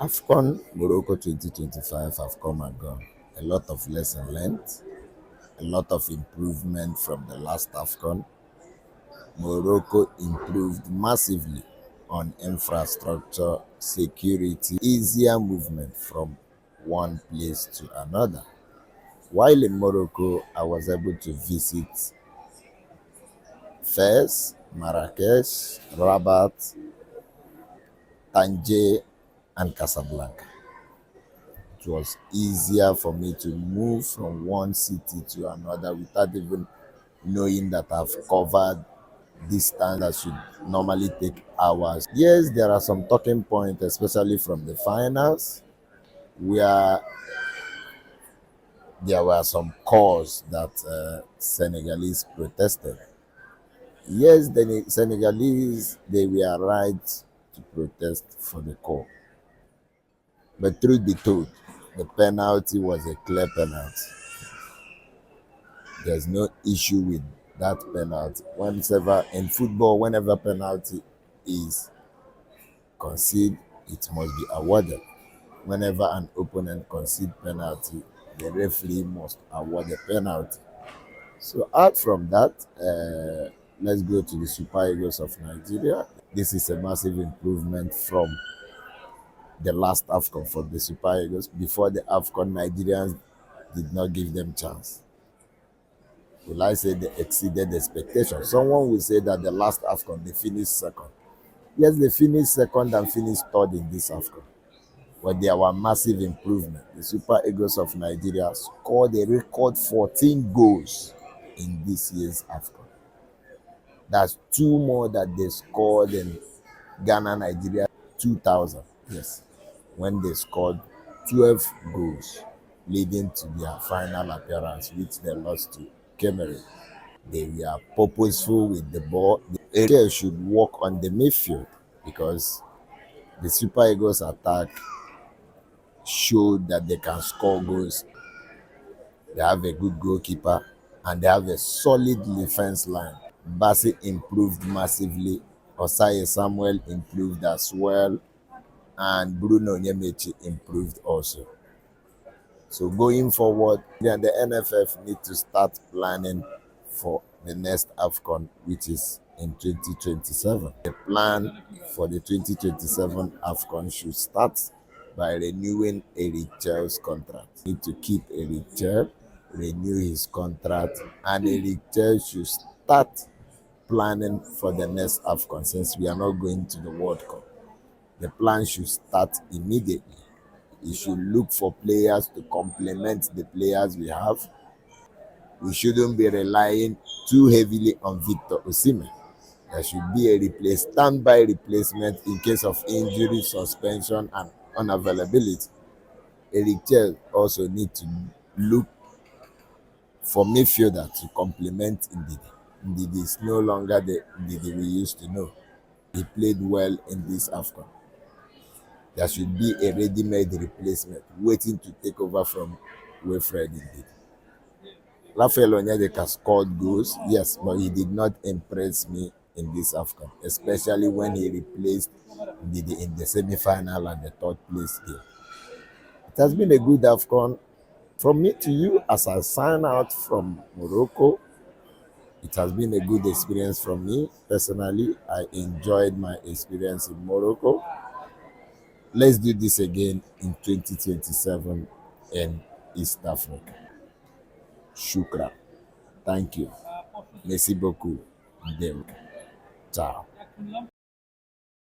AFCON Morocco 2025 have come and gone. A lot of lesson learned, a lot of improvement from the last AFCON. Morocco improved massively on infrastructure, security, easier movement from one place to another. While in Morocco, I was able to visit Fez, Marrakesh, Rabat, Tangier, and Casablanca. It was easier for me to move from one city to another without even knowing that I've covered distance that should normally take hours. Yes, there are some talking points, especially from the finals, where there were some calls that Senegalese protested. Yes, the Senegalese, they were right to protest for the call. But truth be told, the penalty was a clear penalty. There's no issue with that penalty. Whenever in football, whenever penalty is conceded, it must be awarded. Whenever an opponent concedes penalty, the referee must award the penalty. So out from that, let's go to the Super Eagles of Nigeria. This is a massive improvement from the last AFCON for the Super Eagles. Before the AFCON, Nigerians did not give them chance. Will I say they exceeded expectations? Someone will say that the last AFCON they finished second. Yes, they finished second and finished third in this AFCON. But there were massive improvement. The Super Eagles of Nigeria scored a record 14 goals in this year's AFCON. That's two more that they scored in Ghana, Nigeria, 2000. Yes, when they scored 12 goals, leading to their final appearance, which they lost to Cameroon. They were purposeful with the ball. The area should work on the midfield because the Super Eagles attack showed that they can score goals. They have a good goalkeeper and they have a solid defense line. Bassi improved massively. Osayi Samuel improved as well. And Bruno Nyemechi improved also. So going forward, the NFF need to start planning for the next AFCON, which is in 2027. The plan for the 2027 AFCON should start by renewing Eric Chell's contract. Need to keep Eric Chell, renew his contract, and Eric Chell should start planning for the next AFCON since we are not going to the World Cup. The plan should start immediately. We should look for players to complement the players we have. We shouldn't be relying too heavily on Victor Osimhen. There should be a standby replacement in case of injury, suspension, and unavailability. Eric Chell also need to look for midfielder to complement Ndidi. Ndidi is no longer the Ndidi we used to know. He played well in this AFCON. There should be a ready-made replacement waiting to take over from Wilfred Ndidi. Raphael Onyedika scored goals, yes, but he did not impress me in this AFCON, especially when he replaced Ndidi in the semi-final and the third place game. It has been a good AFCON. From me to you, as I sign out from Morocco, it has been a good experience from me. Personally, I enjoyed my experience in Morocco. Let's do this again in 2027 in East Africa. Shukra. Thank you. Merci beaucoup. Ciao.